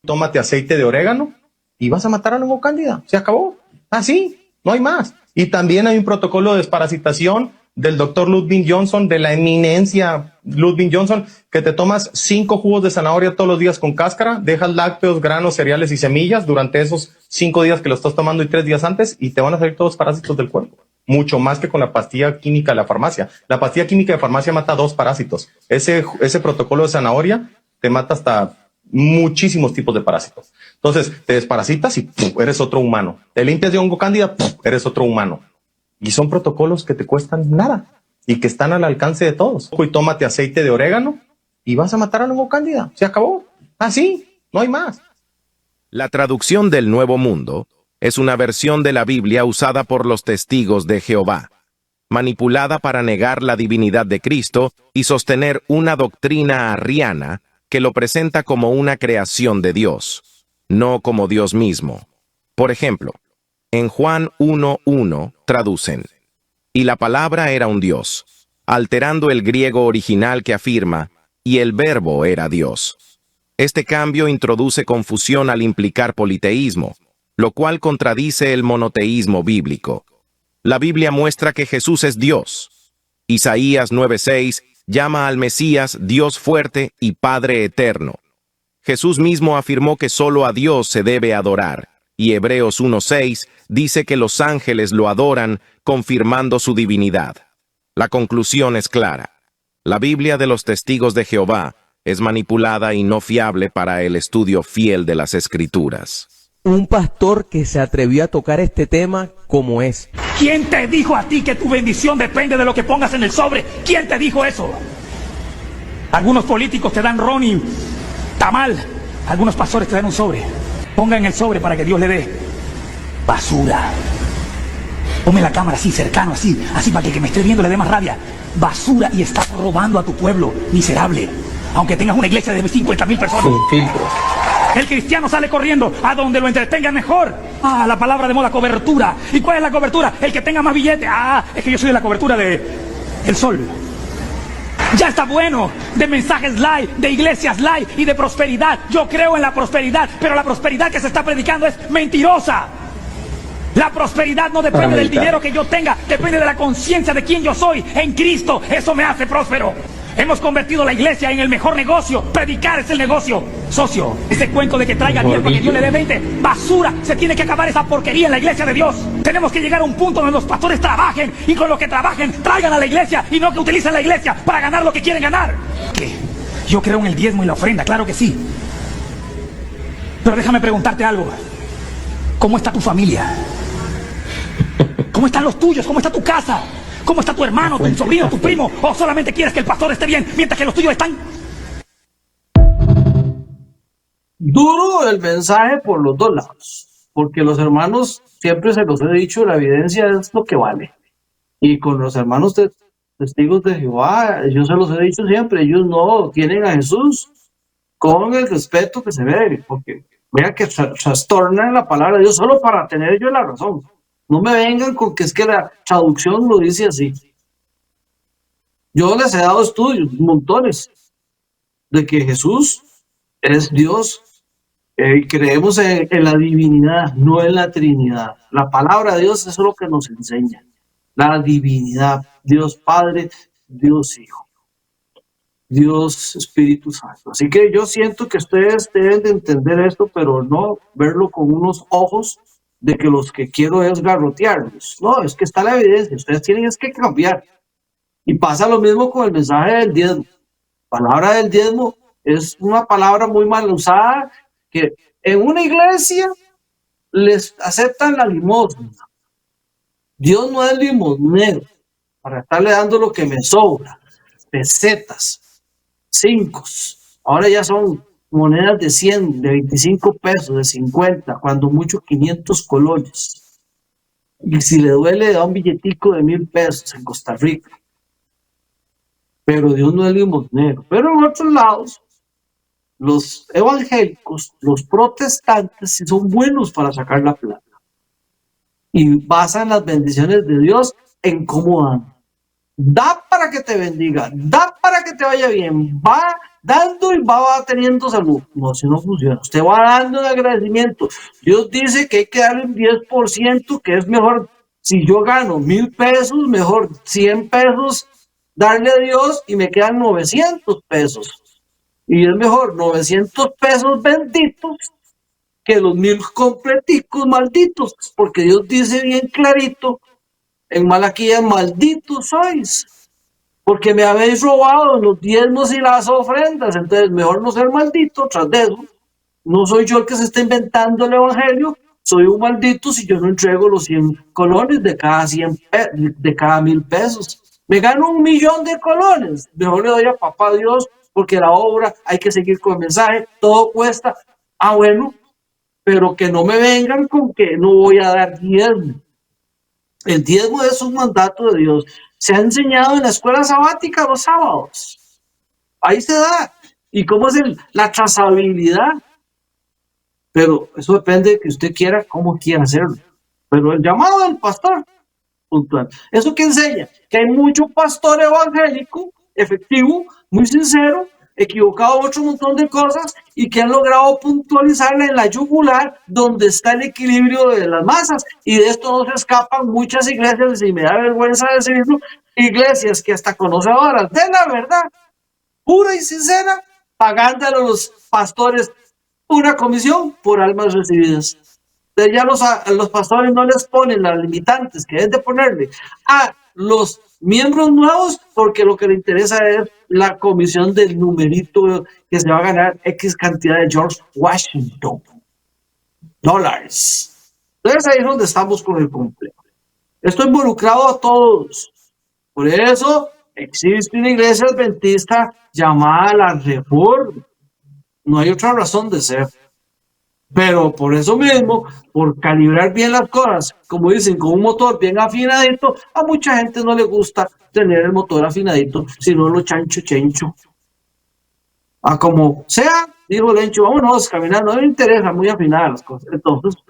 Tómate aceite de orégano y vas a matar a la hongo cándida. Se acabó. Así, no hay más. Y también hay un protocolo de desparasitación del doctor Ludwig Johnson, de la eminencia Ludwig Johnson, que te tomas 5 jugos de zanahoria todos los días con cáscara, dejas lácteos, granos, cereales y semillas durante esos 5 días que lo estás tomando y 3 días antes, y te van a salir todos los parásitos del cuerpo. Mucho más que con la pastilla química de la farmacia. La pastilla química de farmacia mata 2 parásitos. Ese protocolo de zanahoria te mata hasta muchísimos tipos de parásitos. Entonces, te desparasitas y eres otro humano. Te limpias de hongo cándida, eres otro humano. Y son protocolos que te cuestan nada y que están al alcance de todos. Y tómate aceite de orégano y vas a matar a la hongo cándida. Se acabó. Así, no hay más. La traducción del Nuevo Mundo es una versión de la Biblia usada por los testigos de Jehová, manipulada para negar la divinidad de Cristo y sostener una doctrina arriana que lo presenta como una creación de Dios, no como Dios mismo. Por ejemplo, en Juan 1:1 traducen: y la palabra era un Dios, alterando el griego original que afirma, y el verbo era Dios. Este cambio introduce confusión al implicar politeísmo, lo cual contradice el monoteísmo bíblico. La Biblia muestra que Jesús es Dios. Isaías 9:6 llama al Mesías Dios fuerte y Padre eterno. Jesús mismo afirmó que solo a Dios se debe adorar, y Hebreos 1:6 dice que los ángeles lo adoran, confirmando su divinidad. La conclusión es clara. La Biblia de los testigos de Jehová es manipulada y no fiable para el estudio fiel de las Escrituras. Un pastor que se atrevió a tocar este tema como es. ¿Quién te dijo a ti que tu bendición depende de lo que pongas en el sobre? ¿Quién te dijo eso? Algunos políticos te dan ron y tamal. Algunos pastores te dan un sobre. Ponga en el sobre para que Dios le dé. Basura. Ponme la cámara así, cercano, así para que el que me esté viendo le dé más rabia. Basura, y estás robando a tu pueblo, miserable. Aunque tengas una iglesia de 50,000 personas. Sin filtro. El cristiano sale corriendo a donde lo entretengan mejor. La palabra de moda, cobertura. ¿Y cuál es la cobertura? El que tenga más billete. Es que yo soy de la cobertura de El Sol. Ya está bueno de mensajes live, de iglesias live y de prosperidad. Yo creo en la prosperidad, pero la prosperidad que se está predicando es mentirosa. La prosperidad no depende del dinero que yo tenga, depende de la conciencia de quién yo soy en Cristo. Eso me hace próspero. Hemos convertido la iglesia en el mejor negocio. Predicar es el negocio. Socio, ese cuento de que traiga 10 para que Dios le dé 20, basura. Se tiene que acabar esa porquería en la iglesia de Dios. Tenemos que llegar a un punto donde los pastores trabajen y con lo que trabajen traigan a la iglesia y no que utilicen la iglesia para ganar lo que quieren ganar. ¿Qué? Yo creo en el diezmo y la ofrenda, claro que sí. Pero déjame preguntarte algo. ¿Cómo está tu familia? ¿Cómo están los tuyos? ¿Cómo está tu casa? ¿Cómo está tu hermano, tu sobrino, tu primo? ¿O solamente quieres que el pastor esté bien mientras que los tuyos están? Duro el mensaje por los dos lados, porque los hermanos, siempre se los he dicho, la evidencia es lo que vale. Y con los hermanos testigos de Jehová, yo se los he dicho siempre, ellos no tienen a Jesús con el respeto que se debe, porque vean que trastornan la palabra de Dios solo para tener ellos la razón. No me vengan con que es que la traducción lo dice así. Yo les he dado estudios, montones, de que Jesús es Dios. Y creemos en la divinidad, no en la Trinidad. La palabra de Dios es lo que nos enseña. La divinidad, Dios Padre, Dios Hijo, Dios Espíritu Santo. Así que yo siento que ustedes deben de entender esto, pero no verlo con unos ojos de que los que quiero es garrotearlos. No, es que está la evidencia, ustedes tienen es que cambiar. Y pasa lo mismo con el mensaje del diezmo. La palabra del diezmo es una palabra muy mal usada, que en una iglesia les aceptan la limosna. Dios no es limosnero para estarle dando lo que me sobra, pesetas, 5, ahora ya son monedas de 100, de 25 pesos, de 50, cuando mucho 500 colones. Y si le duele, le da un billetico de 1,000 pesos en Costa Rica. Pero Dios no es limosnero. Pero en otros lados, los evangélicos, los protestantes, sí son buenos para sacar la plata. Y basan las bendiciones de Dios en cómo dan. Da para que te bendiga, da para que te vaya bien, va dando y va teniendo salud. No, así no funciona. Usted va dando en agradecimiento. Dios dice que hay que darle un 10%, que es mejor, si yo gano 1,000 pesos, mejor 100 pesos darle a Dios y me quedan 900 pesos. Y es mejor 900 pesos benditos que los 1,000 completicos malditos, porque Dios dice bien clarito en Malaquías: malditos sois, porque me habéis robado los diezmos y las ofrendas. Entonces mejor no ser maldito tras de eso. No soy yo el que se está inventando el evangelio, soy un maldito si yo no entrego los 100 colones de cada 1,000 pesos. Me gano 1,000,000 de colones, mejor le doy a papá Dios, porque la obra hay que seguir con el mensaje, todo cuesta. Ah, bueno, pero que no me vengan con que no voy a dar diezmo. El diezmo es un mandato de Dios. Se ha enseñado en la escuela sabática los sábados. Ahí se da. ¿Y cómo es la trazabilidad? Pero eso depende de que usted quiera, cómo quiera hacerlo. Pero el llamado del pastor, puntual. ¿Eso qué enseña? Que hay mucho pastor evangélico, efectivo, muy sincero, equivocado en otro montón de cosas, y que han logrado puntualizarla en la yugular, donde está el equilibrio de las masas. Y de esto no se escapan muchas iglesias, y me da vergüenza decirlo, iglesias que hasta conocedoras de la verdad pura y sincera, pagándole a los pastores una comisión por almas recibidas. Entonces ya los pastores no les ponen las limitantes que deben de ponerle a los miembros nuevos, porque lo que le interesa es la comisión del numerito que se va a ganar X cantidad de George Washington dólares. Entonces ahí es donde estamos con el complejo. Esto involucrado a todos. Por eso existe una iglesia adventista llamada la Reforma. No hay otra razón de ser. Pero por eso mismo, por calibrar bien las cosas, como dicen, con un motor bien afinadito, a mucha gente no le gusta tener el motor afinadito, sino lo chancho chencho. A como sea, dijo Lencho, vámonos caminando, no me interesa muy afinar las cosas. Entonces,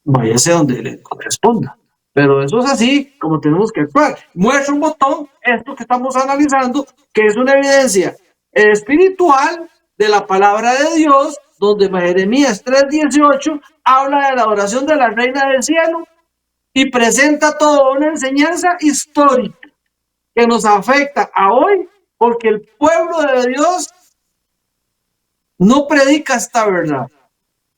váyase donde le corresponda. Pero eso es así como tenemos que actuar. Muestra un botón, esto que estamos analizando, que es una evidencia espiritual de la palabra de Dios, donde Jeremías 3:18 habla de la adoración de la reina del cielo y presenta toda una enseñanza histórica que nos afecta a hoy, porque el pueblo de Dios no predica esta verdad.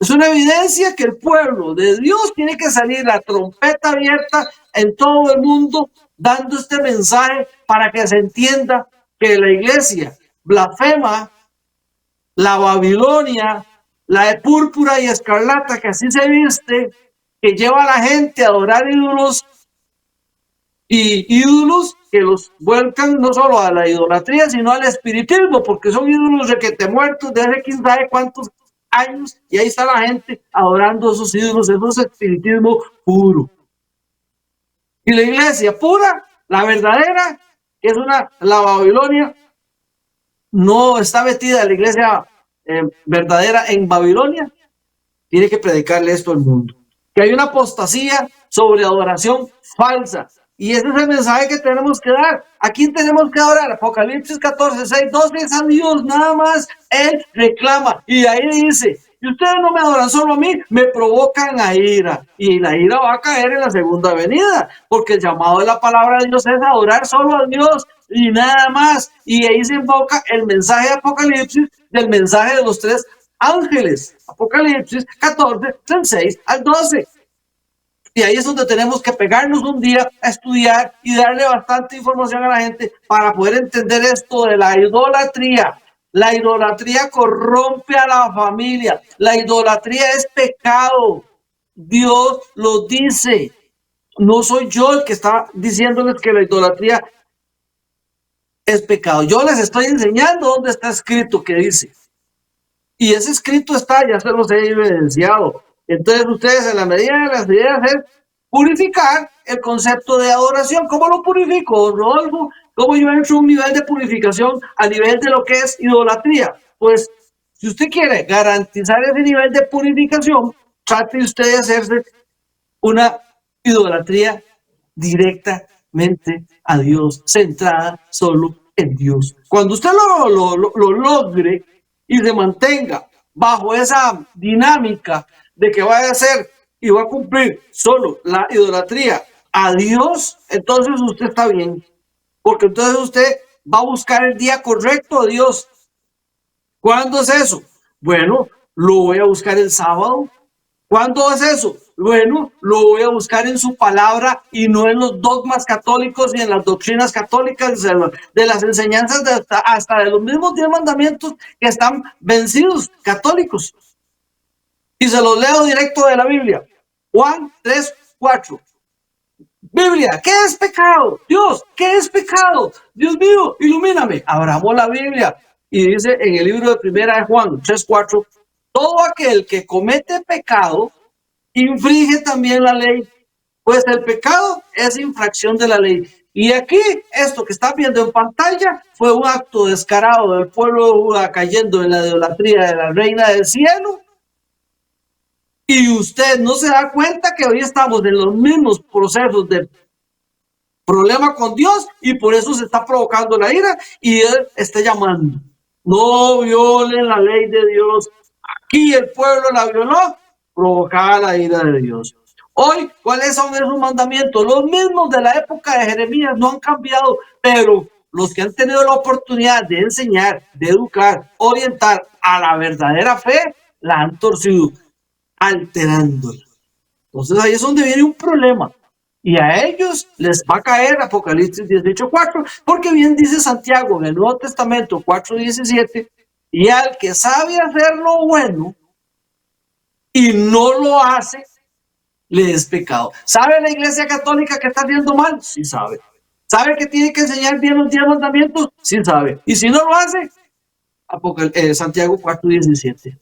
Es una evidencia que el pueblo de Dios tiene que salir la trompeta abierta en todo el mundo, dando este mensaje para que se entienda que la iglesia blasfema la Babilonia, la de púrpura y escarlata, que así se viste, que lleva a la gente a adorar ídolos, y ídolos que los vuelcan no solo a la idolatría, sino al espiritismo, porque son ídolos requete muertos de hace quién sabe cuántos años, y ahí está la gente adorando esos ídolos. Eso es espiritismo puro. Y la iglesia pura, la verdadera, que es la Babilonia, no está metida la iglesia verdadera en Babilonia, tiene que predicarle esto al mundo. Que hay una apostasía sobre adoración falsa. Y ese es el mensaje que tenemos que dar. ¿A quién tenemos que adorar? Apocalipsis 14, 6, 12 es a Dios, nada más. Él reclama. Y ahí dice, y ustedes no me adoran solo a mí, me provocan a ira. Y la ira va a caer en la segunda venida, porque el llamado de la palabra de Dios es adorar solo a Dios y nada más. Y ahí se invoca el mensaje de Apocalipsis del mensaje de los tres ángeles. Apocalipsis 14, del 6 al 12. Y ahí es donde tenemos que pegarnos un día a estudiar y darle bastante información a la gente para poder entender esto de la idolatría. La idolatría corrompe a la familia. La idolatría es pecado. Dios lo dice. No soy yo el que está diciéndoles que la idolatría es pecado. Yo les estoy enseñando dónde está escrito que dice. Y ese escrito está, ya se los he evidenciado. Entonces ustedes, en la medida de las ideas, es purificar el concepto de adoración. ¿Cómo lo purifico, Rodolfo? ¿Cómo yo entro a un nivel de purificación a nivel de lo que es idolatría? Pues, si usted quiere garantizar ese nivel de purificación, trate usted de hacerse una idolatría directamente a Dios, centrada solo en Dios. Cuando usted lo logre y se mantenga bajo esa dinámica de que va a hacer y va a cumplir solo la idolatría a Dios, entonces usted está bien, porque entonces usted va a buscar el día correcto a Dios. ¿Cuándo es eso? Bueno, lo voy a buscar el sábado. ¿Cuándo es eso? Bueno, lo voy a buscar en su palabra y no en los dogmas católicos y en las doctrinas católicas de las enseñanzas hasta de los mismos 10 mandamientos que están vencidos católicos. Y se los leo directo de la Biblia. Juan 3, 4. Biblia, ¿qué es pecado? Dios, ¿qué es pecado? Dios mío, ilumíname. Abramos la Biblia y dice en el libro de Primera de Juan 3, 4, todo aquel que comete pecado infringe también la ley, pues el pecado es infracción de la ley. Y aquí, esto que están viendo en pantalla fue un acto descarado del pueblo de Judá cayendo en la idolatría de la reina del cielo. Y usted no se da cuenta que hoy estamos en los mismos procesos de problema con Dios y por eso se está provocando la ira y Él está llamando. No violen la ley de Dios. Aquí el pueblo la violó, provocaba la ira de Dios. Hoy, ¿cuáles son esos mandamientos? Los mismos de la época de Jeremías, no han cambiado, pero los que han tenido la oportunidad de enseñar, de educar, orientar a la verdadera fe, la han torcido, alterándola. Entonces ahí es donde viene un problema. Y a ellos les va a caer Apocalipsis 18:4, porque bien dice Santiago en el Nuevo Testamento 4:17, y al que sabe hacer lo bueno y no lo hace, le es pecado. ¿Sabe la Iglesia Católica que está haciendo mal? Sí sabe. ¿Sabe que tiene que enseñar bien los 10 mandamientos? Sí sabe. Y si no lo hace, Santiago 4:17.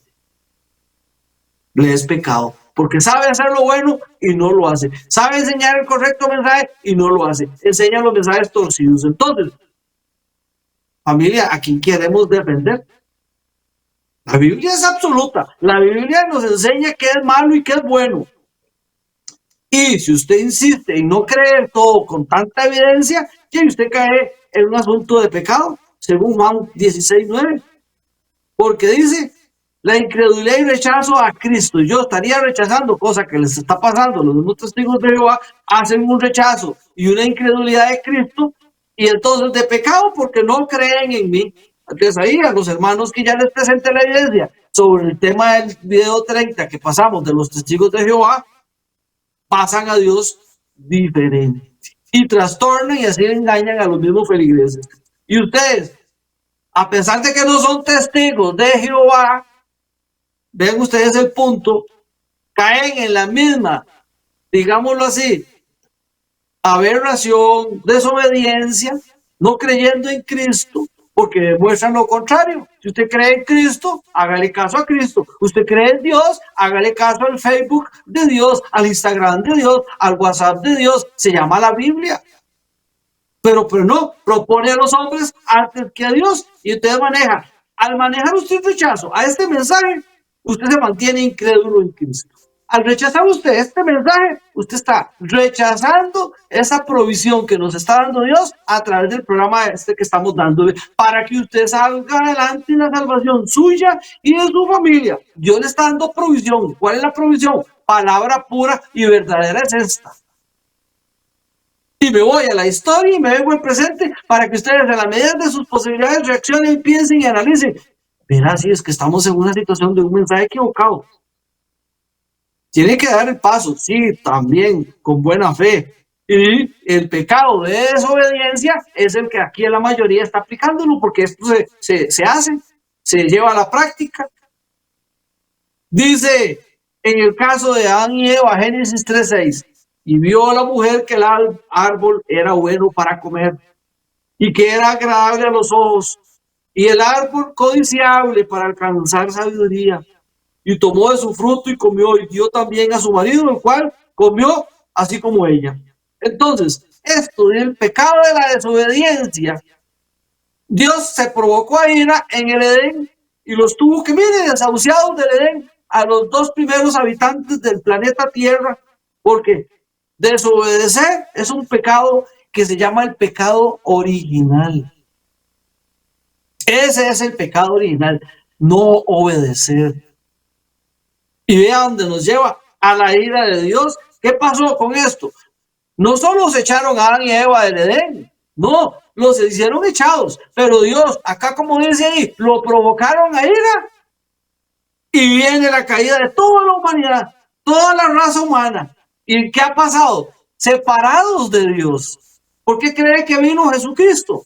Le es pecado, porque sabe hacer lo bueno y no lo hace. Sabe enseñar el correcto mensaje y no lo hace. Enseña los mensajes torcidos. Entonces, familia, ¿a quién queremos defender? La Biblia es absoluta. La Biblia nos enseña qué es malo y qué es bueno. Y si usted insiste en no creer todo con tanta evidencia, que usted cae en un asunto de pecado, según Juan 16:9. Porque dice, la incredulidad y rechazo a Cristo. Yo estaría rechazando, cosa que les está pasando. Los mismos testigos de Jehová hacen un rechazo y una incredulidad de Cristo, y entonces de pecado porque no creen en mí. Entonces ahí a los hermanos que ya les presenté la iglesia sobre el tema del video 30 que pasamos de los testigos de Jehová, pasan a Dios diferente y trastornan y así engañan a los mismos feligreses. Y ustedes, a pesar de que no son testigos de Jehová, vean ustedes el punto, caen en la misma, digámoslo así, aberración, desobediencia, no creyendo en Cristo, porque demuestran lo contrario. Si usted cree en Cristo, hágale caso a Cristo. Usted cree en Dios, hágale caso al Facebook de Dios, al Instagram de Dios, al WhatsApp de Dios. Se llama la Biblia. Pero no, propone a los hombres antes que a Dios. Y usted maneja. Al manejar usted rechazo a este mensaje, usted se mantiene incrédulo en Cristo. Al rechazar usted este mensaje, usted está rechazando esa provisión que nos está dando Dios a través del programa este que estamos dándole para que usted salga adelante en la salvación suya y de su familia. Dios le está dando provisión. ¿Cuál es la provisión? Palabra pura y verdadera es esta. Y me voy a la historia y me vengo al presente para que ustedes, en la medida de sus posibilidades, reaccionen, piensen y analicen. Verá, si es que estamos en una situación de un mensaje equivocado. Tiene que dar el paso, sí, también con buena fe. Y el pecado de desobediencia es el que aquí la mayoría está aplicándolo, porque esto se hace, se lleva a la práctica. Dice en el caso de Adán y Eva, Génesis 3:6, y vio a la mujer que el árbol era bueno para comer y que era agradable a los ojos y el árbol codiciable para alcanzar sabiduría. Y tomó de su fruto y comió, y dio también a su marido, el cual comió así como ella. Entonces, esto del pecado de la desobediencia, Dios se provocó a ira en el Edén y los tuvo que, mire, desahuciados del Edén a los dos primeros habitantes del planeta Tierra, porque desobedecer es un pecado que se llama el pecado original. Ese es el pecado original, no obedecer. Y vea dónde nos lleva, a la ira de Dios. ¿Qué pasó con esto? No solo se echaron a Adán y Eva del Edén, no, los hicieron echados, pero Dios, acá como dice ahí, lo provocaron a ira y viene la caída de toda la humanidad, toda la raza humana. ¿Y qué ha pasado? Separados de Dios. ¿Por qué cree que vino Jesucristo?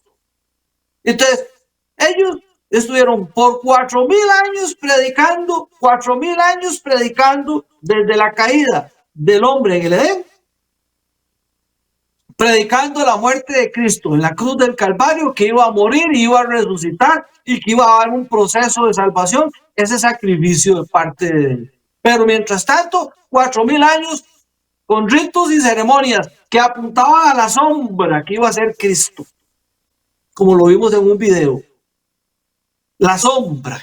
Entonces, ellos estuvieron por 4,000 años predicando, 4,000 años predicando desde la caída del hombre en el Edén, predicando la muerte de Cristo en la cruz del Calvario, que iba a morir y iba a resucitar y que iba a haber un proceso de salvación, ese sacrificio de parte de él. Pero mientras tanto, 4,000 años con ritos y ceremonias que apuntaban a la sombra que iba a ser Cristo, como lo vimos en un video. La sombra.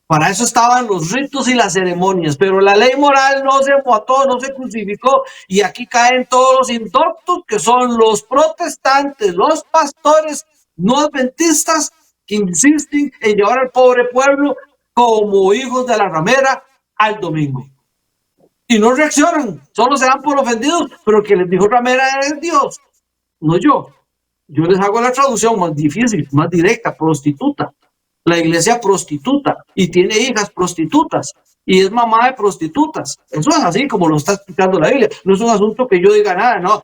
Para eso estaban los ritos y las ceremonias, pero la ley moral no se mató, no se crucificó, y aquí caen todos los indoctos que son los protestantes, los pastores no adventistas que insisten en llevar al pobre pueblo como hijos de la ramera al domingo. Y no reaccionan, solo se dan por ofendidos, pero el que les dijo ramera es Dios, no yo. Yo les hago la traducción más difícil, más directa, prostituta. La iglesia prostituta y tiene hijas prostitutas y es mamá de prostitutas. Eso es así como lo está explicando la Biblia. No es un asunto que yo diga nada, no.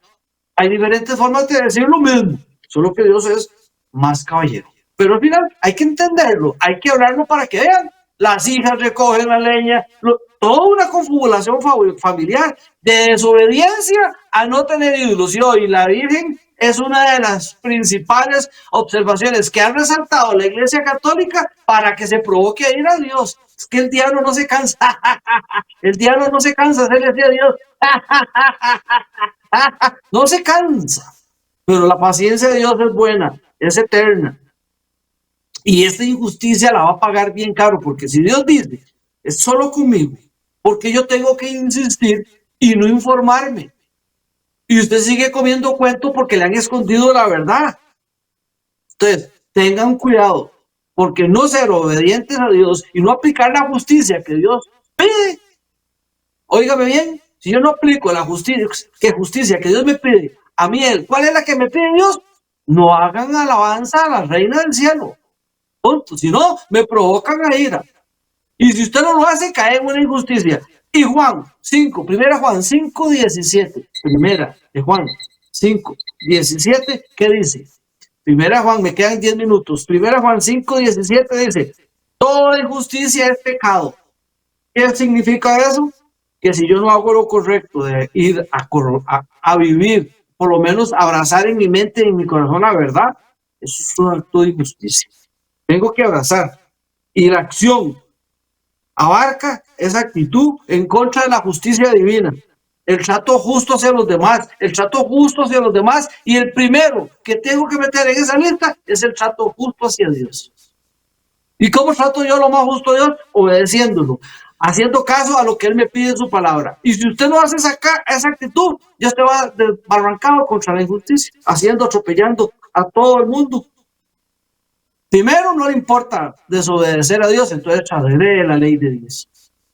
Hay diferentes formas de decir lo mismo, solo que Dios es más caballero. Pero al final hay que entenderlo, hay que hablarlo para que vean. Las hijas recogen la leña, toda una confabulación familiar de desobediencia a no tener ídolos. Y hoy la Virgen es una de las principales observaciones que ha resaltado la Iglesia Católica para que se provoque a ir a Dios. Es que el diablo no se cansa. El diablo no se cansa, se le decía a Dios. No se cansa. Pero la paciencia de Dios es buena, es eterna. Y esta injusticia la va a pagar bien caro, porque si Dios dice, es solo conmigo, porque yo tengo que insistir y no informarme. Y usted sigue comiendo cuento porque le han escondido la verdad. Entonces, tengan cuidado, porque no ser obedientes a Dios y no aplicar la justicia que Dios pide. Óigame bien, si yo no aplico la justicia que Dios me pide, a mí, ¿cuál es la que me pide Dios? No hagan alabanza a la reina del cielo. Punto. Si no, me provocan a ira. Y si usted no lo hace, cae en una injusticia. Y Juan 5, primera Juan 5, 17. Primera de Juan 5, 17, ¿qué dice? Primera Juan, me quedan 10 minutos. Primera Juan 5, 17 dice, toda injusticia es pecado. ¿Qué significa eso? Que si yo no hago lo correcto de ir a vivir, por lo menos abrazar en mi mente y en mi corazón la verdad, eso es un acto de injusticia. Tengo que abrazar. Y la acción abarca esa actitud en contra de la justicia divina. El trato justo hacia los demás, el trato justo hacia los demás, y el primero que tengo que meter en esa lista es el trato justo hacia Dios. ¿Y cómo trato yo lo más justo a Dios? Obedeciéndolo, haciendo caso a lo que Él me pide en su palabra. Y si usted no hace esa actitud, ya usted va desbarrancado contra la injusticia, atropellando a todo el mundo. Primero, no le importa desobedecer a Dios, entonces transgrede la ley de Dios.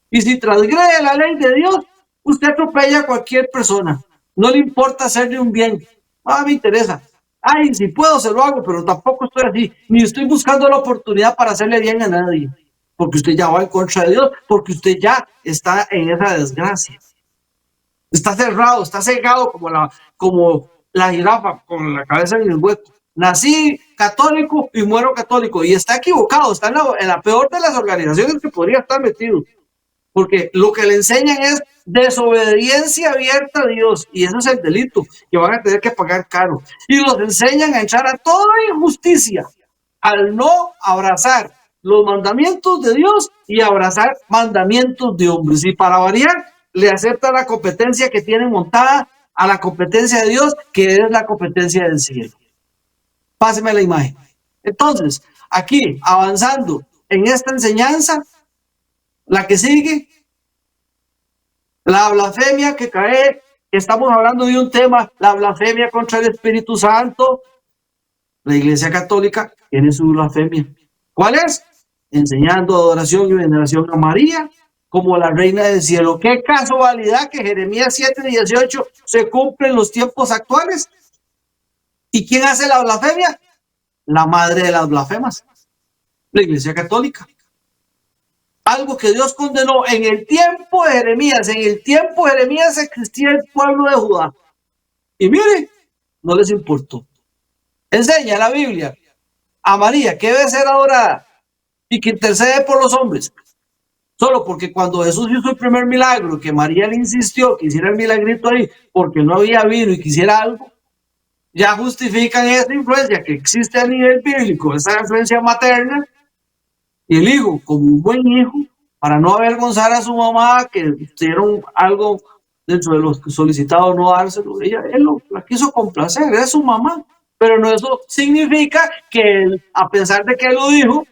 Y si transgrede la ley de Dios, usted atropella a cualquier persona. No le importa hacerle un bien. Ah, me interesa. Ay, si puedo, se lo hago, pero tampoco estoy así. Ni estoy buscando la oportunidad para hacerle bien a nadie. Porque usted ya va en contra de Dios, porque usted ya está en esa desgracia. Está cerrado, está cegado como la jirafa con la cabeza en el hueco. Nací católico y muero católico. Y está equivocado, está en la peor de las organizaciones que podría estar metido. Porque lo que le enseñan es desobediencia abierta a Dios. Y eso es el delito que van a tener que pagar caro. Y los enseñan a echar a toda injusticia al no abrazar los mandamientos de Dios y abrazar mandamientos de hombres. Y para variar, le acepta la competencia que tienen montada a la competencia de Dios, que es la competencia del cielo. Páseme la imagen. Entonces, aquí, avanzando en esta enseñanza, la que sigue, la blasfemia que cae, estamos hablando de un tema, la blasfemia contra el Espíritu Santo. La Iglesia Católica tiene su blasfemia. ¿Cuál es? Enseñando adoración y veneración a María como la reina del cielo. Qué casualidad que Jeremías 7:18 se cumple en los tiempos actuales. ¿Y quién hace la blasfemia? La madre de las blasfemas, la Iglesia Católica. Algo que Dios condenó en el tiempo de Jeremías. En el tiempo de Jeremías existía el pueblo de Judá. Y mire, no les importó. Enseña la Biblia a María que debe ser adorada y que intercede por los hombres. Solo porque cuando Jesús hizo el primer milagro, que María le insistió que hiciera el milagrito ahí porque no había vino y quisiera algo, ya justifican esa influencia que existe a nivel bíblico, esa influencia materna, y el hijo, como un buen hijo, para no avergonzar a su mamá, que hicieron algo dentro de los solicitados no dárselo, él la quiso complacer, es su mamá, pero no eso significa que él, a pesar de que él lo dijo,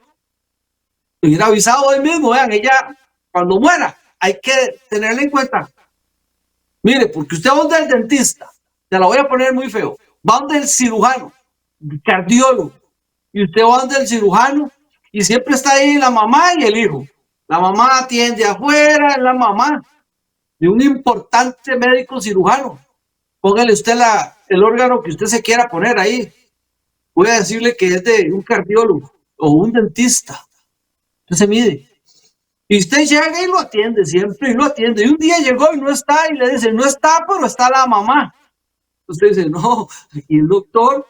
hubiera avisado él mismo. Vean, ella cuando muera hay que tenerla en cuenta. Mire, porque usted va donde el dentista, te la voy a poner muy feo, va donde el cirujano, el cardiólogo, y usted va donde el cirujano y siempre está ahí la mamá y el hijo. La mamá atiende afuera, es la mamá de un importante médico cirujano. Póngale usted el órgano que usted se quiera poner ahí. Voy a decirle que es de un cardiólogo o un dentista. Usted se mide. Y usted llega y lo atiende siempre, y lo atiende. Y un día llegó y no está, y le dice, no está, pero está la mamá. Usted dice, no, aquí el doctor,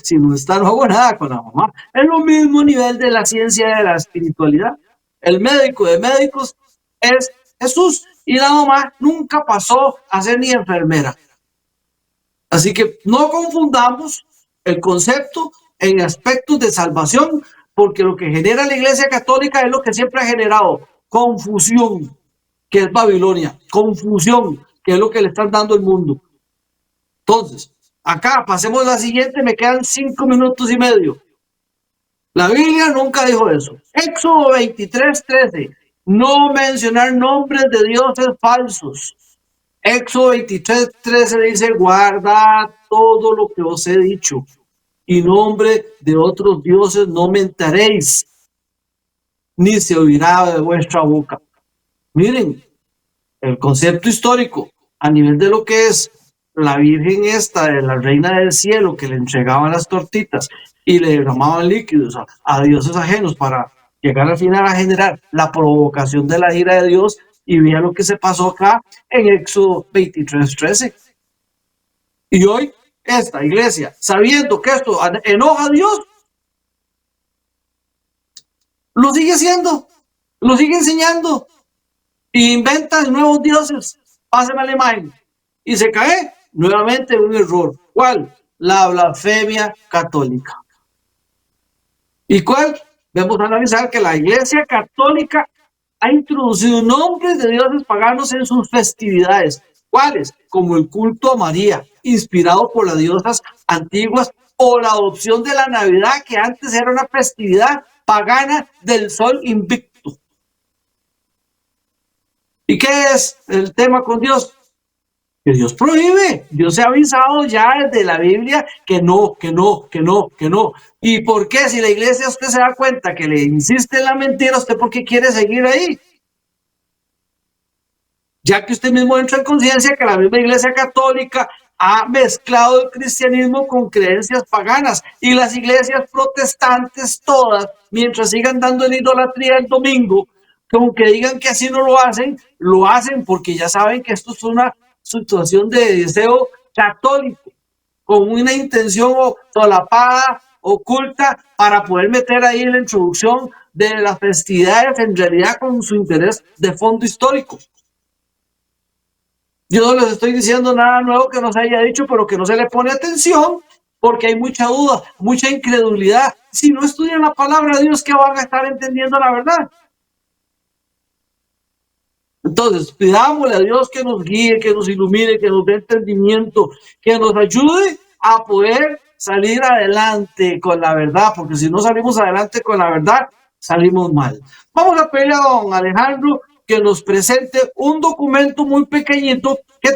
si no está, no hago nada con la mamá. Es lo mismo nivel de la ciencia de la espiritualidad. El médico de médicos es Jesús, y la mamá nunca pasó a ser ni enfermera. Así que no confundamos el concepto en aspectos de salvación, porque lo que genera la Iglesia Católica es lo que siempre ha generado: confusión, que es Babilonia, confusión, que es lo que le están dando al mundo. Entonces, acá pasemos a la siguiente, me quedan 5 minutos y medio. La Biblia nunca dijo eso. Éxodo 23:13, no mencionar nombres de dioses falsos. Éxodo 23:13 dice, guardad todo lo que os he dicho, y nombre de otros dioses no mentaréis, ni se oirá de vuestra boca. Miren, el concepto histórico a nivel de lo que es la Virgen esta de la Reina del Cielo, que le entregaban las tortitas y le derramaban líquidos a dioses ajenos para llegar al final a generar la provocación de la ira de Dios, y vean lo que se pasó acá en Éxodo 23:13. Y hoy esta iglesia, sabiendo que esto enoja a Dios, lo sigue haciendo, lo sigue enseñando, e inventan nuevos dioses. Pásame la imagen. Y se cae nuevamente un error. ¿Cuál? La blasfemia católica. ¿Y cuál? Vamos a analizar que la Iglesia Católica ha introducido nombres de dioses paganos en sus festividades. ¿Cuáles? Como el culto a María, inspirado por las diosas antiguas, o la adopción de la Navidad, que antes era una festividad pagana del sol invicto. ¿Y qué es el tema con Dios? Que Dios prohíbe. Dios se ha avisado ya desde la Biblia que no. ¿Y por qué? Si la iglesia, usted se da cuenta que le insiste en la mentira, ¿usted por qué quiere seguir ahí? Ya que usted mismo entra en conciencia que la misma Iglesia Católica ha mezclado el cristianismo con creencias paganas, y las iglesias protestantes todas, mientras sigan dando en idolatría el domingo, como que digan que así no lo hacen porque ya saben que esto es una situación de deseo católico, con una intención solapada, oculta, para poder meter ahí la introducción de las festividades, en realidad con su interés de fondo histórico. Yo no les estoy diciendo nada nuevo que no se haya dicho, pero que no se le pone atención, porque hay mucha duda, mucha incredulidad. Si no estudian la palabra de Dios, ¿qué van a estar entendiendo la verdad? Entonces, pidámosle a Dios que nos guíe, que nos ilumine, que nos dé entendimiento, que nos ayude a poder salir adelante con la verdad, porque si no salimos adelante con la verdad, salimos mal. Vamos a pedirle a don Alejandro que nos presente un documento muy pequeñito que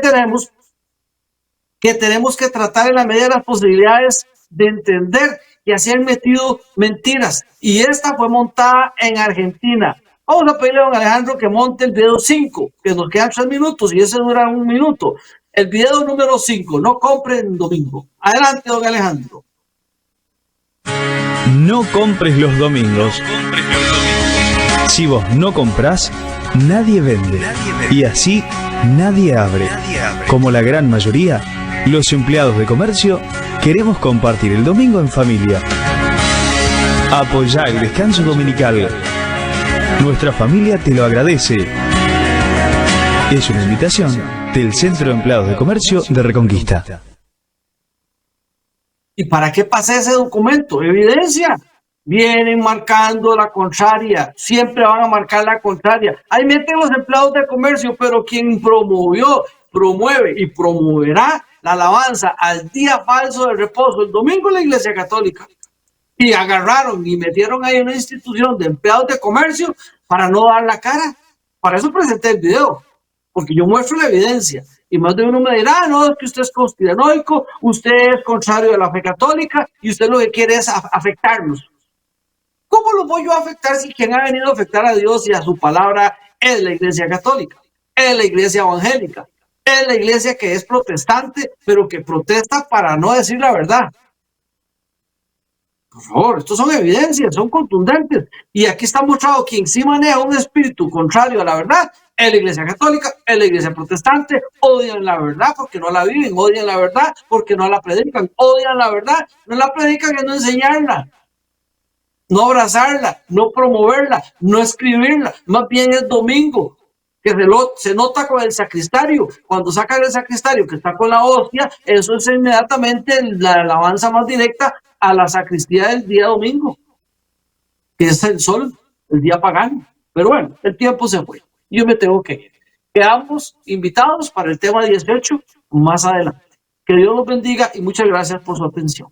tenemos que tratar en la medida de las posibilidades de entender que así han metido mentiras. Y esta fue montada en Argentina. Vamos a pedirle a don Alejandro que monte el video 5, que nos quedan 3 minutos y ese dura 1 minuto. El video número 5, no compren domingo. Adelante, don Alejandro. No compres los domingos. Si vos no comprás, nadie vende. Y así nadie abre. Como la gran mayoría, los empleados de comercio queremos compartir el domingo en familia. Apoyá el descanso dominical. Nuestra familia te lo agradece. Es una invitación del Centro de Empleados de Comercio de Reconquista. ¿Y para qué pasa ese documento? Evidencia. Vienen marcando la contraria, siempre van a marcar la contraria. Ahí meten los empleados de comercio, pero quien promueve y promoverá la alabanza al día falso del reposo, el domingo, en la Iglesia Católica. Y agarraron y metieron ahí una institución de empleados de comercio para no dar la cara. Para eso presenté el video, porque yo muestro la evidencia. Y más de uno me dirá, no, es que usted es conspiranoico, usted es contrario a la fe católica y usted lo que quiere es afectarnos. ¿Cómo lo voy yo a afectar si quien ha venido a afectar a Dios y a su palabra es la Iglesia Católica, es la Iglesia Evangélica, es la Iglesia que es protestante, pero que protesta para no decir la verdad? Por favor, estos son evidencias, son contundentes. Y aquí está mostrado que quien sí maneja un espíritu contrario a la verdad es la Iglesia Católica, es la Iglesia Protestante. Odian la verdad porque no la viven, odian la verdad porque no la predican, odian la verdad, no la predican y no enseñarla, no abrazarla, no promoverla, no escribirla. Más bien es domingo, que se nota con el sacristario. Cuando sacan el sacristario que está con la hostia, eso es inmediatamente la alabanza más directa a la sacristía del día domingo, que es el sol, el día pagano. Pero bueno, el tiempo se fue, yo me tengo que ir. Quedamos invitados para el tema 18 más adelante. Que Dios los bendiga y muchas gracias por su atención.